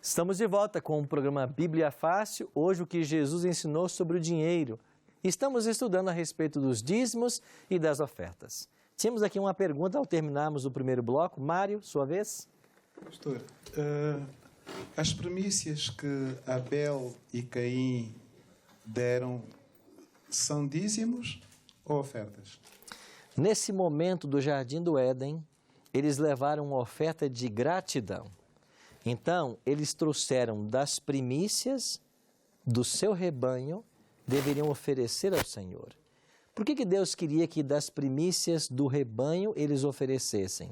Estamos de volta com o programa Bíblia Fácil, hoje o que Jesus ensinou sobre o dinheiro. Estamos estudando a respeito dos dízimos e das ofertas. Tínhamos aqui uma pergunta ao terminarmos o primeiro bloco. Mário, sua vez? Pastor, as primícias que Abel e Caim deram são dízimos ou ofertas? Nesse momento do Jardim do Éden, eles levaram uma oferta de gratidão. Então, eles trouxeram das primícias do seu rebanho, deveriam oferecer ao Senhor. Por que Deus queria que das primícias do rebanho eles oferecessem?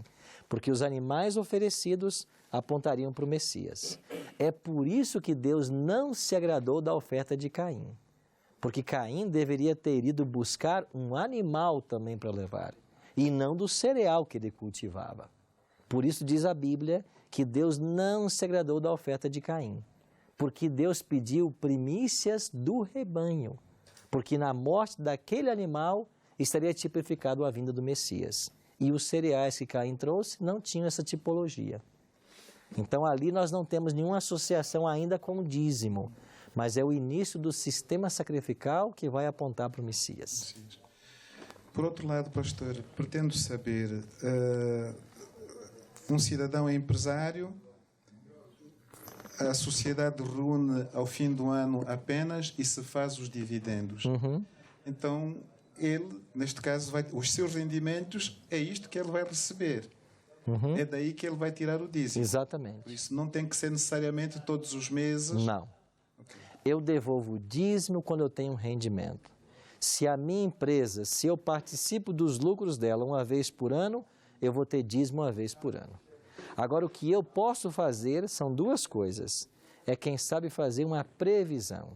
Porque os animais oferecidos apontariam para o Messias. É por isso que Deus não se agradou da oferta de Caim. Porque Caim deveria ter ido buscar um animal também para levar, e não do cereal que ele cultivava. Por isso diz a Bíblia que Deus não se agradou da oferta de Caim, porque Deus pediu primícias do rebanho, porque na morte daquele animal estaria tipificado a vinda do Messias. E os cereais que Caim trouxe não tinham essa tipologia. Então ali nós não temos nenhuma associação ainda com o dízimo, mas é o início do sistema sacrificial que vai apontar para o Messias. Por outro lado, pastor, pretendo saber, um cidadão é empresário, a sociedade reúne ao fim do ano apenas e se faz os dividendos. Então, ele, neste caso, os seus rendimentos, é isto que ele vai receber. É daí que ele vai tirar o dízimo. Exatamente. Por isso não tem que ser necessariamente todos os meses. Não. Eu devolvo o dízimo quando eu tenho um rendimento. Se a minha empresa, se eu participo dos lucros dela uma vez por ano, eu vou ter dízimo uma vez por ano. Agora, o que eu posso fazer são duas coisas. É quem sabe fazer uma previsão.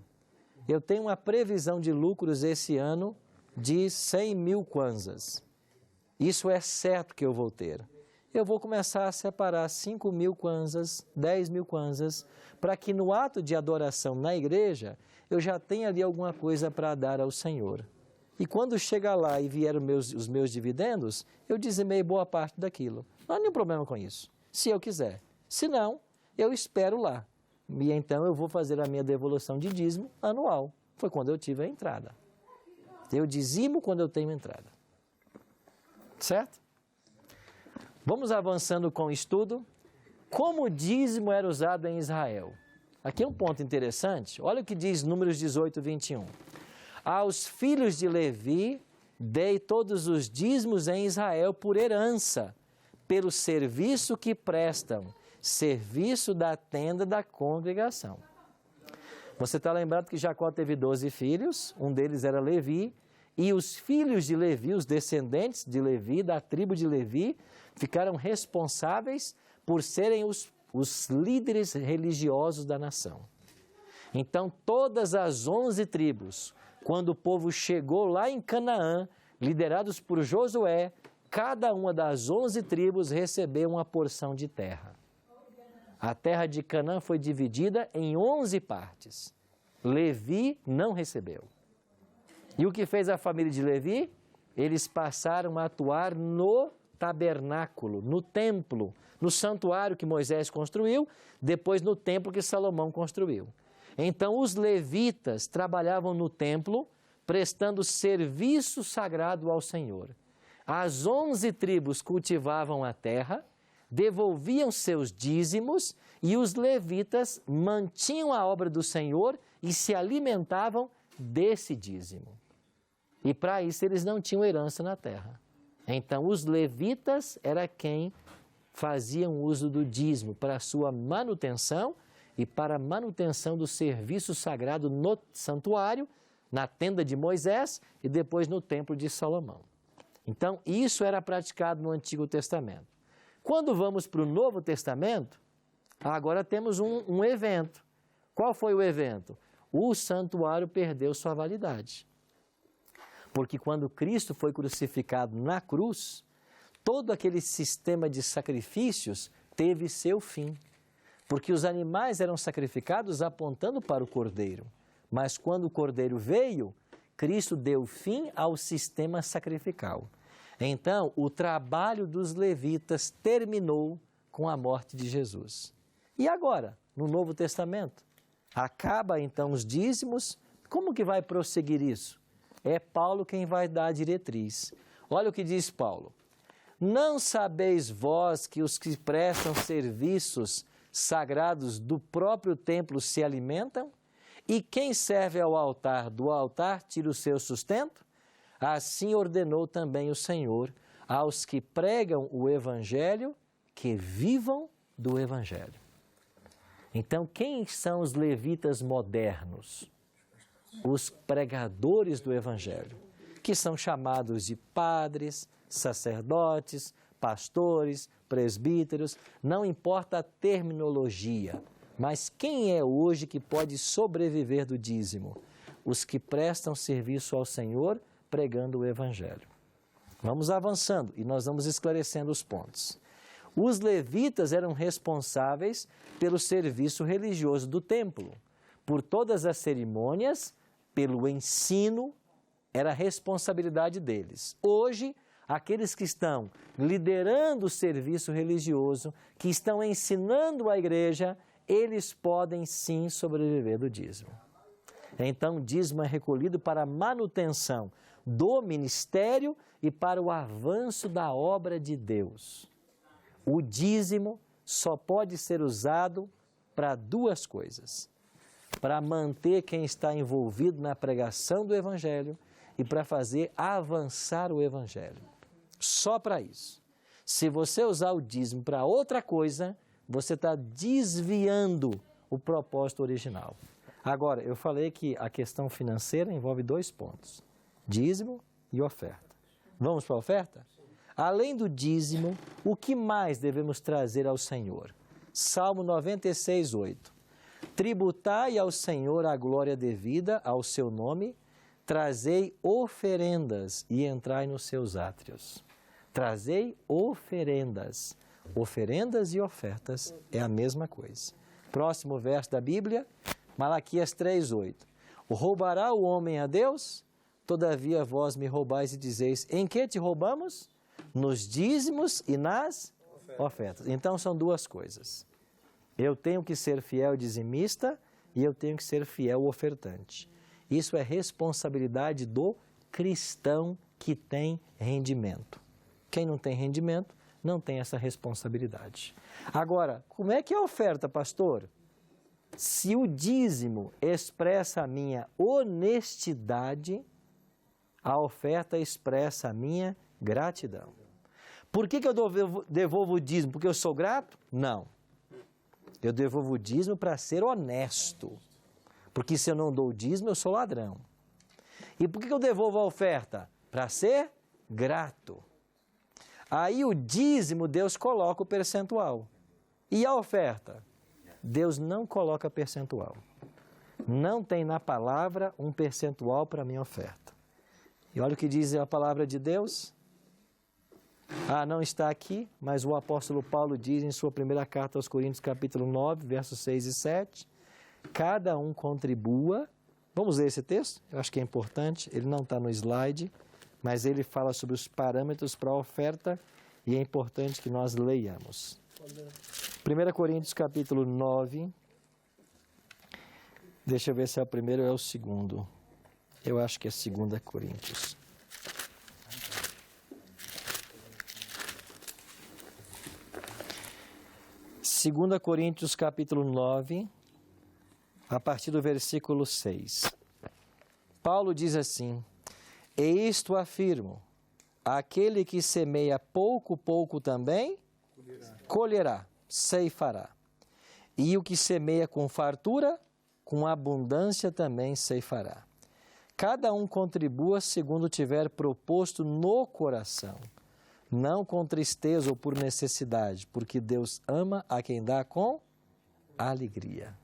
Eu tenho uma previsão de lucros esse ano de 100 mil kwanzas. Isso é certo que eu vou ter. Eu vou começar a separar 5 mil kwanzas, 10 mil kwanzas, para que no ato de adoração na igreja, eu já tenha ali alguma coisa para dar ao Senhor. E quando chegar lá e vier os meus dividendos, eu dizimei boa parte daquilo. Não há nenhum problema com isso, se eu quiser. Se não, eu espero lá. E então eu vou fazer a minha devolução de dízimo anual. Foi quando eu tive a entrada. Eu dizimo quando eu tenho entrada. Certo? Vamos avançando com o estudo. Como o dízimo era usado em Israel? Aqui é um ponto interessante. Olha o que diz Números 18, 21. Aos filhos de Levi, dei todos os dízimos em Israel por herança, pelo serviço que prestam, serviço da tenda da congregação. Você está lembrado que Jacó teve 12 filhos, um deles era Levi, e os filhos de Levi, os descendentes de Levi, da tribo de Levi, ficaram responsáveis por serem os líderes religiosos da nação. Então, todas as 11 tribos, quando o povo chegou lá em Canaã, liderados por Josué, cada uma das 11 tribos recebeu uma porção de terra. A terra de Canaã foi dividida em 11 partes. Levi não recebeu. E o que fez a família de Levi? Eles passaram a atuar no tabernáculo, no templo, no santuário que Moisés construiu, depois no templo que Salomão construiu. Então os levitas trabalhavam no templo, prestando serviço sagrado ao Senhor. As 11 tribos cultivavam a terra, devolviam seus dízimos e os levitas mantinham a obra do Senhor e se alimentavam desse dízimo. E para isso eles não tinham herança na terra. Então os levitas era quem faziam uso do dízimo para a sua manutenção e para a manutenção do serviço sagrado no santuário, na tenda de Moisés e depois no templo de Salomão. Então isso era praticado no Antigo Testamento. Quando vamos para o Novo Testamento, agora temos um evento. Qual foi o evento? O santuário perdeu sua validade. Porque quando Cristo foi crucificado na cruz, todo aquele sistema de sacrifícios teve seu fim. Porque os animais eram sacrificados apontando para o Cordeiro. Mas quando o Cordeiro veio, Cristo deu fim ao sistema sacrificial. Então, o trabalho dos levitas terminou com a morte de Jesus. E agora? no Novo Testamento. Acaba então os dízimos. Como que vai prosseguir isso? É Paulo quem vai dar a diretriz. Olha o que diz Paulo. Não sabeis vós que os que prestam serviços sagrados do próprio templo se alimentam? E quem serve ao altar, do altar tira o seu sustento? Assim ordenou também o Senhor aos que pregam o Evangelho, que vivam do Evangelho. Então, quem são os levitas modernos? Os pregadores do Evangelho, que são chamados de padres, sacerdotes, pastores, presbíteros, não importa a terminologia, mas quem é hoje que pode sobreviver do dízimo? Os que prestam serviço ao Senhor pregando o Evangelho. Vamos avançando e nós vamos esclarecendo os pontos. Os levitas eram responsáveis pelo serviço religioso do templo, por todas as cerimônias, pelo ensino, era a responsabilidade deles. Hoje, aqueles que estão liderando o serviço religioso, que estão ensinando a igreja, eles podem sim sobreviver do dízimo. Então, o dízimo é recolhido para a manutenção do ministério e para o avanço da obra de Deus. O dízimo só pode ser usado para duas coisas: para manter quem está envolvido na pregação do Evangelho e para fazer avançar o Evangelho. Só para isso. Se você usar o dízimo para outra coisa, você está desviando o propósito original. Agora, eu falei que a questão financeira envolve dois pontos: dízimo e oferta. Vamos para a oferta? Além do dízimo, o que mais devemos trazer ao Senhor? Salmo 96, 8. Tributai ao Senhor a glória devida ao seu nome, trazei oferendas e entrai nos seus átrios. Trazei oferendas. Oferendas e ofertas é a mesma coisa. Próximo verso da Bíblia, Malaquias 3, 8. Roubará o homem a Deus? Todavia vós me roubais e dizeis, em que te roubamos? Nos dízimos e nas ofertas. Então são duas coisas. Eu tenho que ser fiel dizimista e eu tenho que ser fiel ofertante. Isso é responsabilidade do cristão que tem rendimento. Quem não tem rendimento não tem essa responsabilidade. Agora, como é que é a oferta, pastor? Se o dízimo expressa a minha honestidade, a oferta expressa a minha gratidão. Por que eu devolvo o dízimo? Porque eu sou grato? Não. Eu devolvo o dízimo para ser honesto. Porque se eu não dou o dízimo, eu sou ladrão. E por que eu devolvo a oferta? Para ser grato. Aí o dízimo, Deus coloca o percentual. E a oferta? Deus não coloca percentual. Não tem na palavra um percentual para a minha oferta. E olha o que diz a palavra de Deus. Não está aqui, mas o apóstolo Paulo diz em sua primeira carta aos Coríntios, capítulo 9, versos 6 e 7, cada um contribua. Vamos ler esse texto? Eu acho que é importante, ele não está no slide, mas ele fala sobre os parâmetros para a oferta e é importante que nós leiamos. 1 Coríntios, capítulo 9, deixa eu ver se é o primeiro ou é o segundo. Eu acho que é 2 Coríntios. Segunda Coríntios, capítulo 9, a partir do versículo 6. Paulo diz assim, e isto afirmo, aquele que semeia pouco, pouco também colherá, ceifará. E o que semeia com fartura, com abundância também ceifará. Cada um contribua segundo tiver proposto no coração, não com tristeza ou por necessidade, porque Deus ama a quem dá com alegria.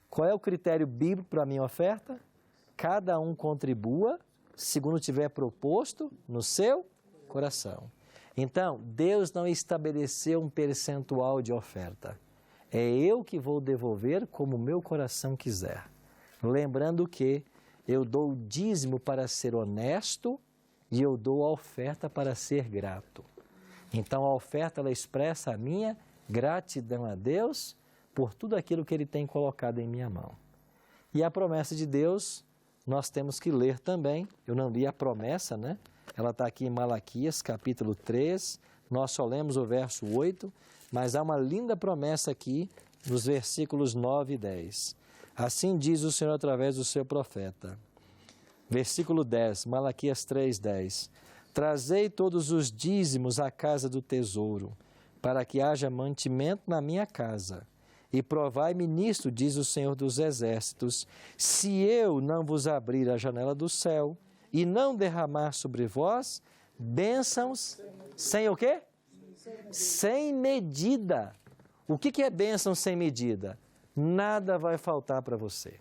Qual é o critério bíblico para a minha oferta? Cada um contribua segundo tiver proposto no seu coração. Então, Deus não estabeleceu um percentual de oferta. É eu que vou devolver como o meu coração quiser. Lembrando que eu dou o dízimo para ser honesto e eu dou a oferta para ser grato. Então, a oferta ela expressa a minha gratidão a Deus por tudo aquilo que Ele tem colocado em minha mão. E a promessa de Deus, nós temos que ler também. Eu não li a promessa, né? Ela está aqui em Malaquias, capítulo 3, nós só lemos o verso 8, mas há uma linda promessa aqui nos versículos 9 e 10. Assim diz o Senhor através do seu profeta. Versículo 10, Malaquias 3, 10. Trazei todos os dízimos à casa do tesouro, para que haja mantimento na minha casa. E provai-me nisto, diz o Senhor dos Exércitos, se eu não vos abrir a janela do céu e não derramar sobre vós bênçãos sem o quê? Sem medida. O que é bênção sem medida? Nada vai faltar para você.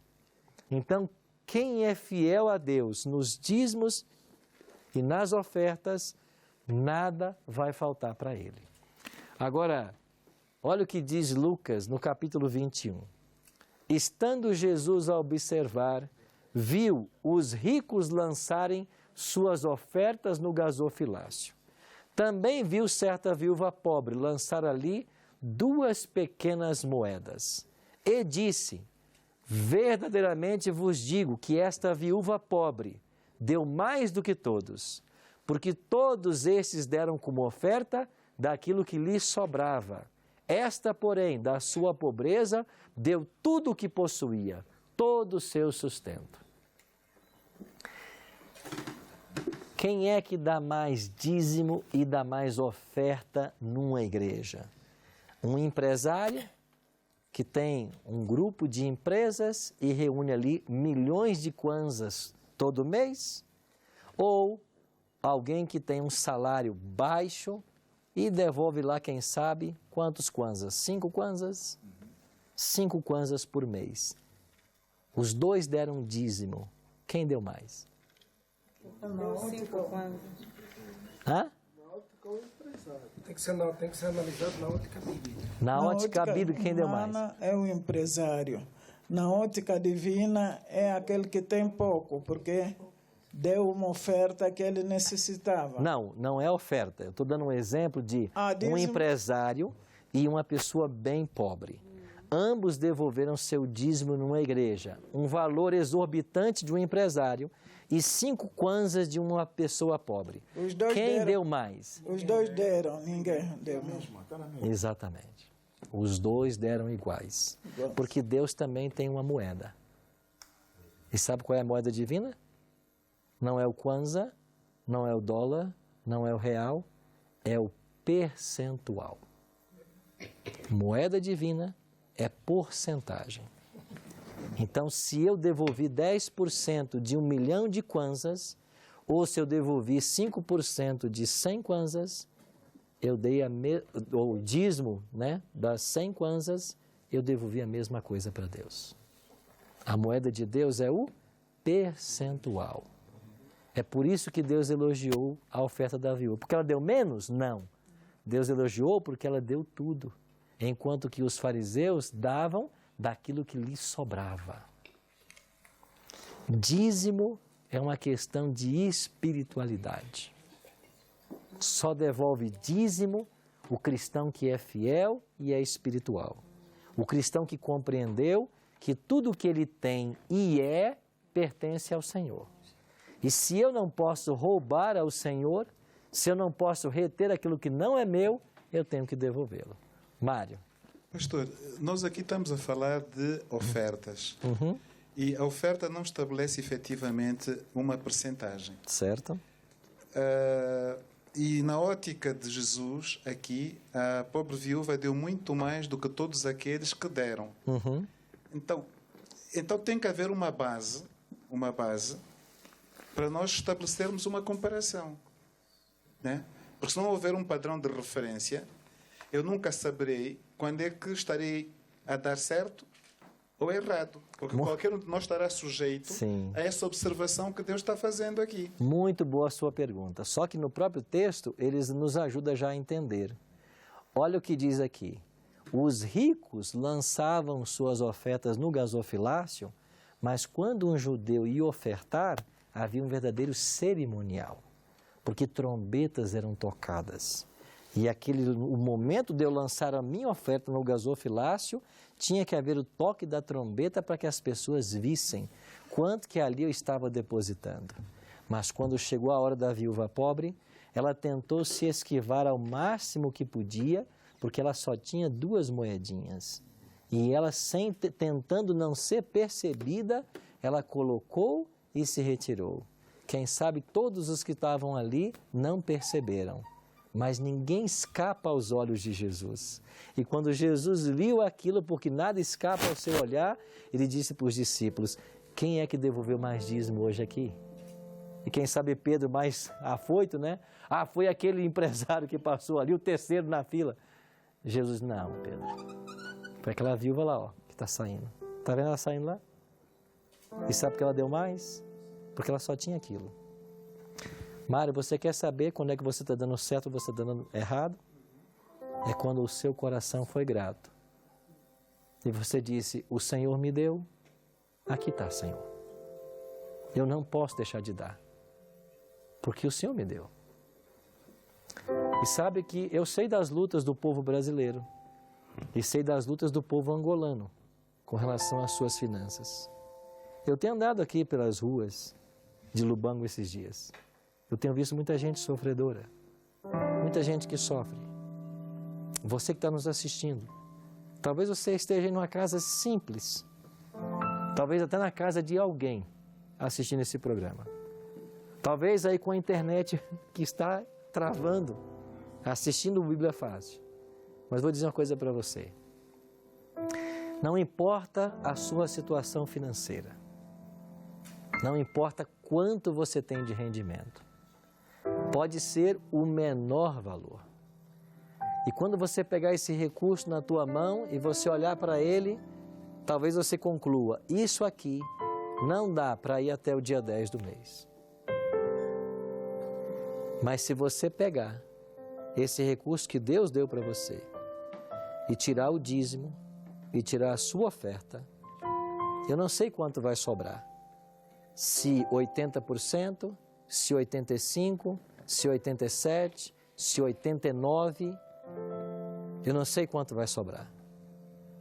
Então, quem é fiel a Deus nos dízimos e nas ofertas, nada vai faltar para ele. Agora, olha o que diz Lucas no capítulo 21. Estando Jesus a observar, viu os ricos lançarem suas ofertas no gasofilácio. Também viu certa viúva pobre lançar ali 2 pequenas moedas. E disse, verdadeiramente vos digo que esta viúva pobre deu mais do que todos, porque todos estes deram como oferta daquilo que lhes sobrava. Esta, porém, da sua pobreza, deu tudo o que possuía, todo o seu sustento. Quem é que dá mais dízimo e dá mais oferta numa igreja? Um empresário que tem um grupo de empresas e reúne ali milhões de kwanzas todo mês? Ou alguém que tem um salário baixo e devolve lá, quem sabe, quantos kwanzas? 5 kwanzas? 5 kwanzas por mês. Os dois deram dízimo. Quem deu mais? Hã? Tem que ser analisado na ótica bíblica. Na ótica bíblica, quem deu mais? É o empresário. Na ótica divina, é aquele que tem pouco, porque deu uma oferta que ele necessitava. Não é oferta. Eu estou dando um exemplo de um dízimo. empresário e uma pessoa bem pobre. Ambos devolveram seu dízimo numa igreja. Um valor exorbitante de um empresário e 5 kwanzas de uma pessoa pobre. Quem deu mais? Os dois deram, ninguém deu mesmo. Exatamente. Os dois deram iguais. Porque Deus também tem uma moeda. E sabe qual é a moeda divina? Não é o kwanza, não é o dólar, não é o real, é o percentual. Moeda divina é porcentagem. Então, se eu devolvi 10% de 1 milhão de kwanzas, ou se eu devolvi 5% de 100 kwanzas, eu dei o dízimo, né, das 100 kwanzas, eu devolvi a mesma coisa para Deus. A moeda de Deus é o percentual. É por isso que Deus elogiou a oferta da viúva. Porque ela deu menos? Não. Deus elogiou porque ela deu tudo. Enquanto que os fariseus davam daquilo que lhes sobrava. Dízimo é uma questão de espiritualidade. Só devolve dízimo o cristão que é fiel e é espiritual. O cristão que compreendeu que tudo o que ele tem e é pertence ao Senhor. E se eu não posso roubar ao Senhor, se eu não posso reter aquilo que não é meu, eu tenho que devolvê-lo. Mário. Pastor, nós aqui estamos a falar de ofertas. E a oferta não estabelece efetivamente uma percentagem. Certo. E na ótica de Jesus, aqui, a pobre viúva deu muito mais do que todos aqueles que deram. Então tem que haver uma base para nós estabelecermos uma comparação. Né? Porque se não houver um padrão de referência, eu nunca saberei quando é que estarei a dar certo ou errado. Porque qualquer um de nós estará sujeito a essa observação que Deus está fazendo aqui. Muito boa a sua pergunta. Só que no próprio texto, eles nos ajudam já a entender. Olha o que diz aqui. Os ricos lançavam suas ofertas no gasofilácio, mas quando um judeu ia ofertar, havia um verdadeiro cerimonial, porque trombetas eram tocadas. E o momento de eu lançar a minha oferta no gasofilácio, tinha que haver o toque da trombeta para que as pessoas vissem quanto que ali eu estava depositando. Mas quando chegou a hora da viúva pobre, ela tentou se esquivar ao máximo que podia, porque ela só tinha 2 moedinhas. E ela, tentando não ser percebida, ela colocou e se retirou. Quem sabe todos os que estavam ali não perceberam. Mas ninguém escapa aos olhos de Jesus. E quando Jesus viu aquilo, porque nada escapa ao seu olhar, ele disse para os discípulos: quem é que devolveu mais dízimo hoje aqui? E quem sabe Pedro mais afoito, né? Ah, foi aquele empresário que passou ali, o terceiro na fila. Jesus, não, Pedro. Foi aquela viúva lá, ó, que está saindo. Está vendo ela saindo lá? E sabe por que ela deu mais? Porque ela só tinha aquilo. Mário, você quer saber quando é que você está dando certo ou você está dando errado? É quando o seu coração foi grato. E você disse: o Senhor me deu, aqui está, Senhor. Eu não posso deixar de dar, porque o Senhor me deu. E sabe que eu sei das lutas do povo brasileiro e sei das lutas do povo angolano com relação às suas finanças. Eu tenho andado aqui pelas ruas de Lubango esses dias. Eu tenho visto muita gente sofredora, muita gente que sofre. Você que está nos assistindo, talvez você esteja em uma casa simples, talvez até na casa de alguém assistindo esse programa. Talvez aí com a internet que está travando, assistindo o Bíblia Fácil. Mas vou dizer uma coisa para você. Não importa a sua situação financeira, não importa quanto você tem de rendimento, pode ser o menor valor. E quando você pegar esse recurso na tua mão e você olhar para ele, talvez você conclua: isso aqui não dá para ir até o dia 10 do mês. Mas se você pegar esse recurso que Deus deu para você e tirar o dízimo e tirar a sua oferta, eu não sei quanto vai sobrar. Se 80%, se 85%, se 87%, se 89%, eu não sei quanto vai sobrar.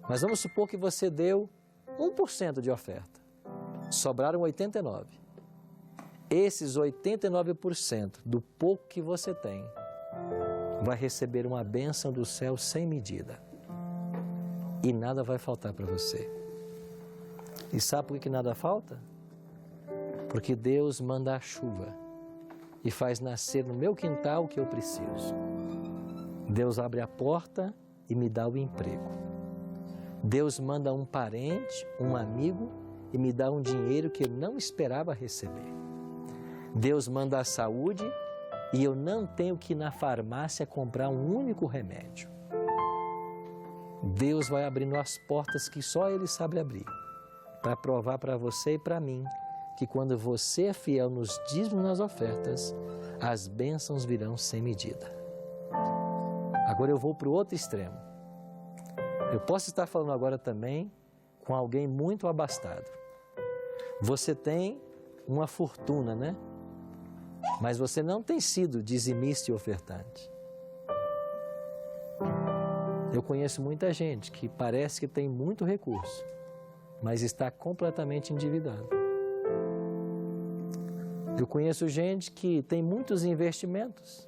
Mas vamos supor que você deu 1% de oferta. Sobraram 89%. Esses 89% do pouco que você tem vai receber uma bênção do céu sem medida. E nada vai faltar para você. E sabe por que nada falta? Porque Deus manda a chuva e faz nascer no meu quintal o que eu preciso. Deus abre a porta e me dá o emprego. Deus manda um parente, um amigo e me dá um dinheiro que eu não esperava receber. Deus manda a saúde e eu não tenho que ir na farmácia comprar um único remédio. Deus vai abrindo as portas que só Ele sabe abrir, para provar para você e para mim que quando você é fiel nos dízimos e nas ofertas, as bênçãos virão sem medida. Agora eu vou para o outro extremo. Eu posso estar falando agora também com alguém muito abastado. Você tem uma fortuna, né? Mas você não tem sido dizimista e ofertante. Eu conheço muita gente que parece que tem muito recurso, mas está completamente endividado. Eu conheço gente que tem muitos investimentos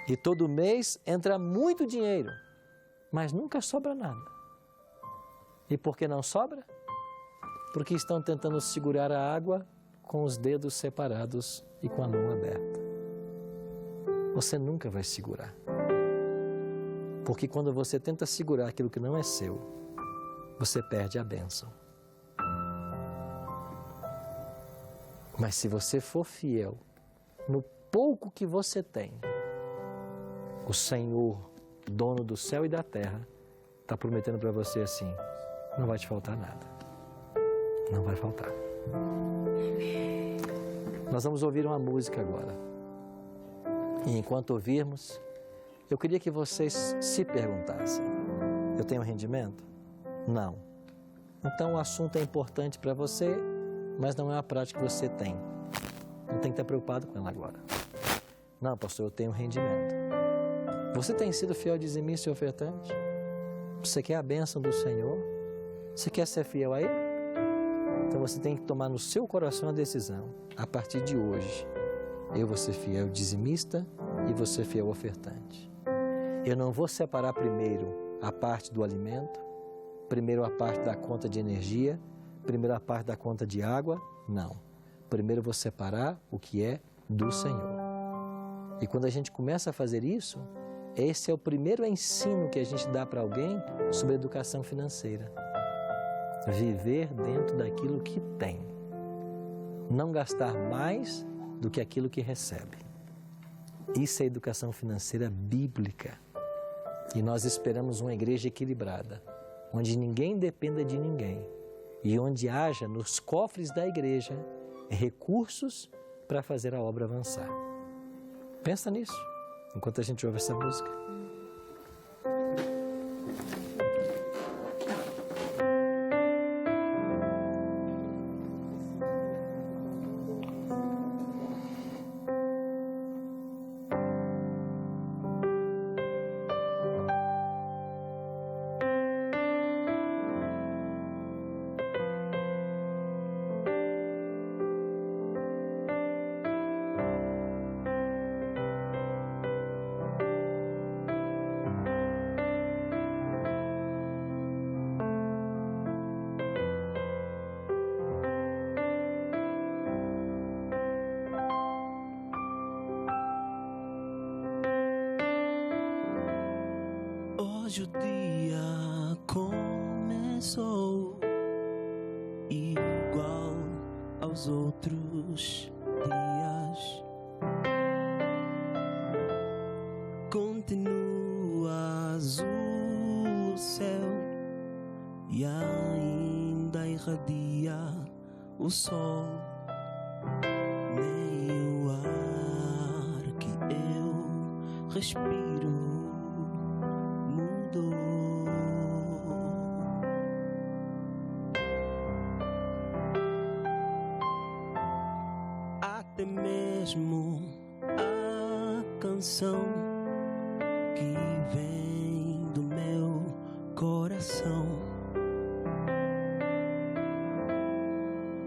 e todo mês entra muito dinheiro, mas nunca sobra nada. E por que não sobra? Porque estão tentando segurar a água com os dedos separados e com a mão aberta. Você nunca vai segurar. Porque quando você tenta segurar aquilo que não é seu, você perde a bênção. Mas se você for fiel no pouco que você tem, o Senhor, dono do céu e da terra, está prometendo para você assim: não vai te faltar nada. Não vai faltar. Nós vamos ouvir uma música agora. E enquanto ouvirmos, eu queria que vocês se perguntassem: eu tenho rendimento? Não. Então o assunto é importante para você, mas não é uma prática que você tem. Não tem que estar preocupado com ela agora. Não, pastor, eu tenho rendimento. Você tem sido fiel dizimista e ofertante? Você quer a bênção do Senhor? Você quer ser fiel a Ele? Então você tem que tomar no seu coração a decisão. A partir de hoje, eu vou ser fiel dizimista e vou ser fiel ofertante. Eu não vou separar primeiro a parte do alimento, primeiro a parte da conta de energia, primeiro a parte da conta de água. Não. Primeiro eu vou separar o que é do Senhor. E quando a gente começa a fazer isso, esse é o primeiro ensino que a gente dá para alguém sobre educação financeira. Viver dentro daquilo que tem. Não gastar mais do que aquilo que recebe. Isso é educação financeira bíblica. E nós esperamos uma igreja equilibrada, onde ninguém dependa de ninguém e onde haja nos cofres da igreja recursos para fazer a obra avançar. Pensa nisso, enquanto a gente ouve essa música. Hoje o dia começou igual aos outros dias. Continua azul o céu e ainda irradia o sol. Nem o ar que eu respiro mudou. Até mesmo a canção que vem do meu coração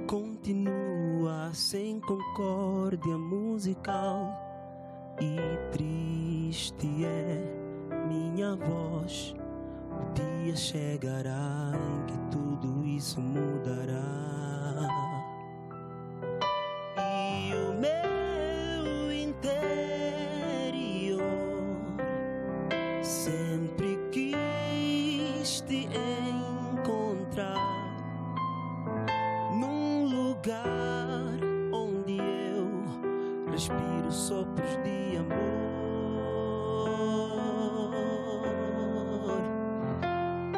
continua sem concórdia musical, e triste é minha voz. O dia chegará em que tudo isso mudará. E o meu interior sempre quis te encontrar num lugar onde eu respiro sopros de amor,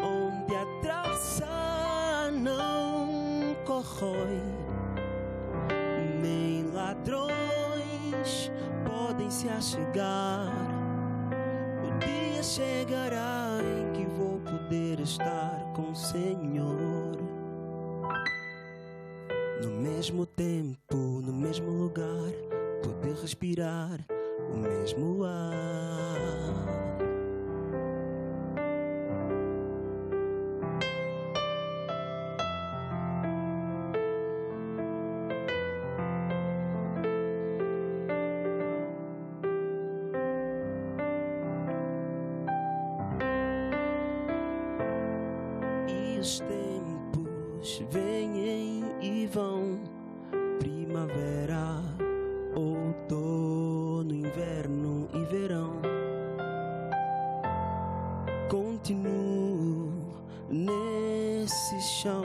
onde a traça não corrói, nem ladrões podem se achegar. O dia chegará em que vou poder estar com o Senhor, no mesmo tempo, no mesmo lugar, poder respirar o mesmo ar. E os tempos vêm e vão, primavera, outono, inverno e verão. Continuo nesse chão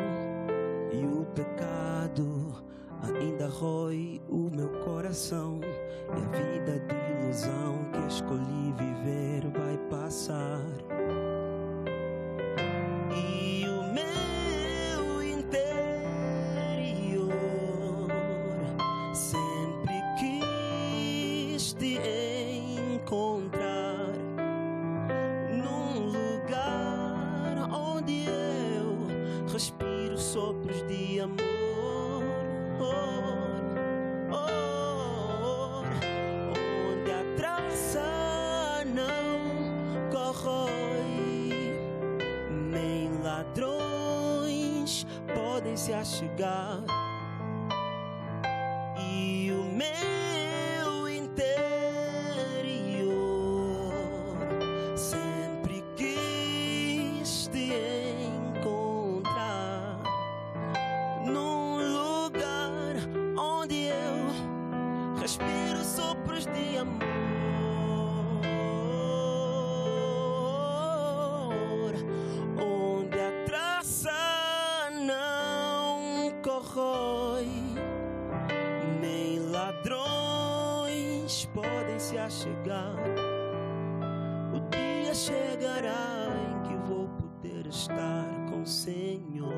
e o pecado ainda rói o meu coração, e a vida de ilusão que escolhi viver vai passar. E o meu interior sempre quis te encontrar num lugar onde eu respiro sopros de amor, onde a traça não podem se achegar, e o meu interior sempre quis te encontrar num lugar onde eu respiro sopros de amor, onde a traça não corrói, nem ladrões podem se achegar. O dia chegará em que vou poder estar com o Senhor,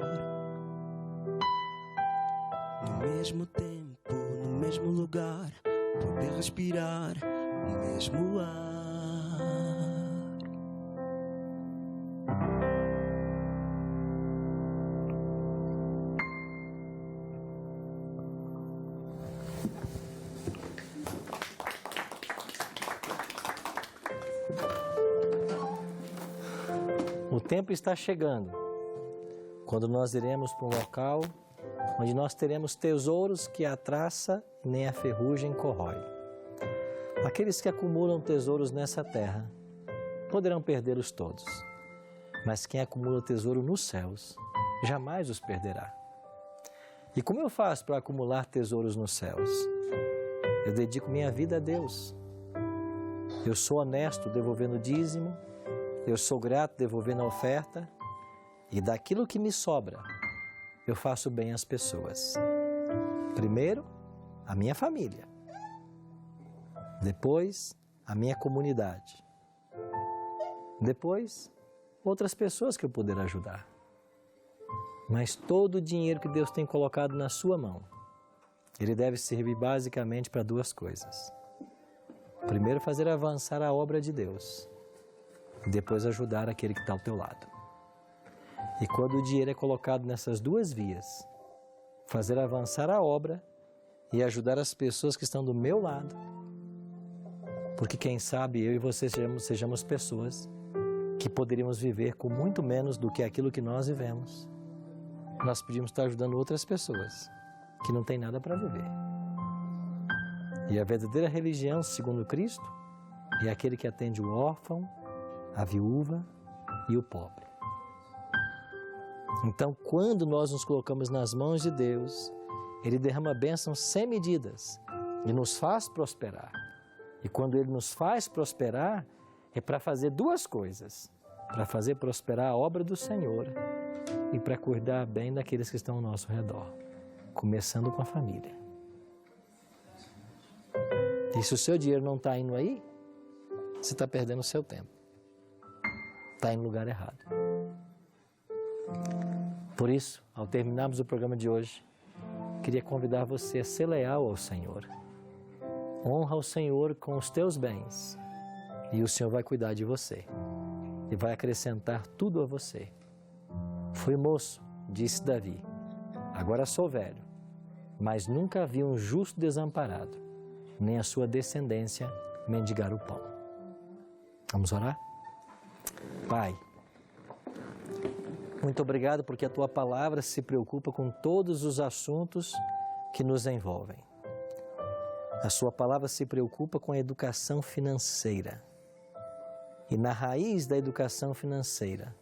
no mesmo tempo, no mesmo lugar, poder respirar o mesmo ar. O tempo está chegando, quando nós iremos para um local onde nós teremos tesouros que a traça nem a ferrugem corrói. Aqueles que acumulam tesouros nessa terra poderão perdê-los todos, mas quem acumula tesouro nos céus jamais os perderá. E como eu faço para acumular tesouros nos céus? Eu dedico minha vida a Deus. Eu sou honesto devolvendo o dízimo, eu sou grato devolvendo a oferta, e daquilo que me sobra, eu faço bem às pessoas. Primeiro, a minha família. Depois, a minha comunidade. Depois, outras pessoas que eu puder ajudar. Mas todo o dinheiro que Deus tem colocado na sua mão, ele deve servir basicamente para duas coisas. Primeiro, fazer avançar a obra de Deus. Depois, ajudar aquele que está ao teu lado. E quando o dinheiro é colocado nessas duas vias, fazer avançar a obra e ajudar as pessoas que estão do meu lado, porque quem sabe eu e você sejamos pessoas que poderíamos viver com muito menos do que aquilo que nós vivemos. Nós podíamos estar ajudando outras pessoas que não têm nada para viver. E a verdadeira religião, segundo Cristo, é aquele que atende o órfão, a viúva e o pobre. Então, quando nós nos colocamos nas mãos de Deus, Ele derrama bênçãos sem medidas e nos faz prosperar. E quando Ele nos faz prosperar, é para fazer duas coisas: para fazer prosperar a obra do Senhor e para cuidar bem daqueles que estão ao nosso redor, começando com a família. E se o seu dinheiro não está indo aí, você está perdendo o seu tempo. Está em lugar errado. Por isso, ao terminarmos o programa de hoje, queria convidar você a ser leal ao Senhor. Honra o Senhor com os teus bens e o Senhor vai cuidar de você e vai acrescentar tudo a você. Fui moço, disse Davi, agora sou velho, mas nunca vi um justo desamparado, nem a sua descendência mendigar o pão. Vamos orar? Pai, muito obrigado porque a Tua palavra se preocupa com todos os assuntos que nos envolvem. A Sua palavra se preocupa com a educação financeira. E na raiz da educação financeira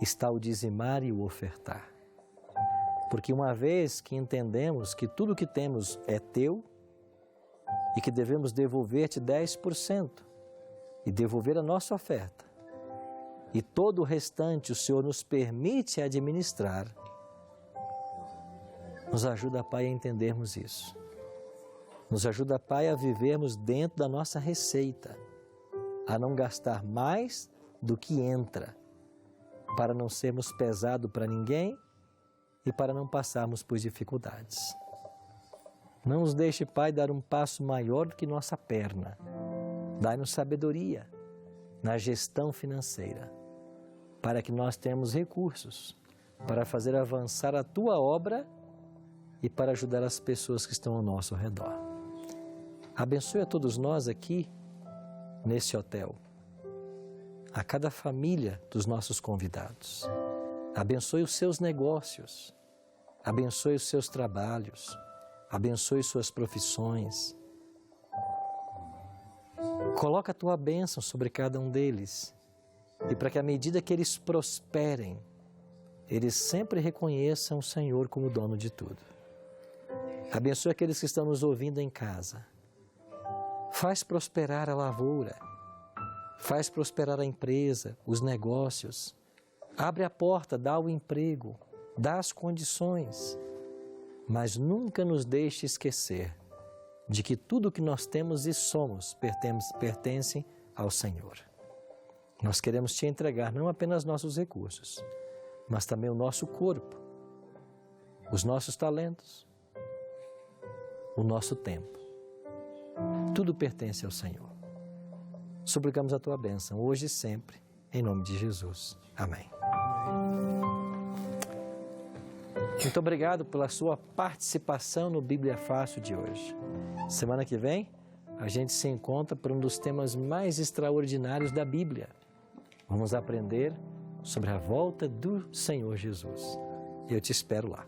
está o dizimar e o ofertar. Porque uma vez que entendemos que tudo que temos é Teu e que devemos devolver-Te 10% e devolver a nossa oferta, e todo o restante o Senhor nos permite administrar, nos ajuda, Pai, a entendermos isso. Nos ajuda, Pai, a vivermos dentro da nossa receita, a não gastar mais do que entra, para não sermos pesado para ninguém e para não passarmos por dificuldades. Não nos deixe, Pai, dar um passo maior do que nossa perna. Dai-nos sabedoria na gestão financeira, para que nós tenhamos recursos para fazer avançar a Tua obra e para ajudar as pessoas que estão ao nosso redor. Abençoe a todos nós aqui, nesse hotel, a cada família dos nossos convidados. Abençoe os seus negócios, Abençoe os seus trabalhos, abençoe suas profissões. Coloca a tua bênção sobre cada um deles. E para que à medida que eles prosperem, eles sempre reconheçam o Senhor como dono de tudo. Abençoe aqueles que estão nos ouvindo em casa. Faz prosperar a lavoura. Faz prosperar a empresa, os negócios. Abre a porta, dá o emprego, dá as condições. Mas nunca nos deixe esquecer de que tudo o que nós temos e somos pertence ao Senhor. Nós queremos te entregar não apenas nossos recursos, mas também o nosso corpo, os nossos talentos, o nosso tempo. Tudo pertence ao Senhor. Suplicamos a tua bênção, hoje e sempre, em nome de Jesus. Amém. Muito obrigado pela sua participação no Bíblia Fácil de hoje. Semana que vem, a gente se encontra por um dos temas mais extraordinários da Bíblia. Vamos aprender sobre a volta do Senhor Jesus. Eu te espero lá.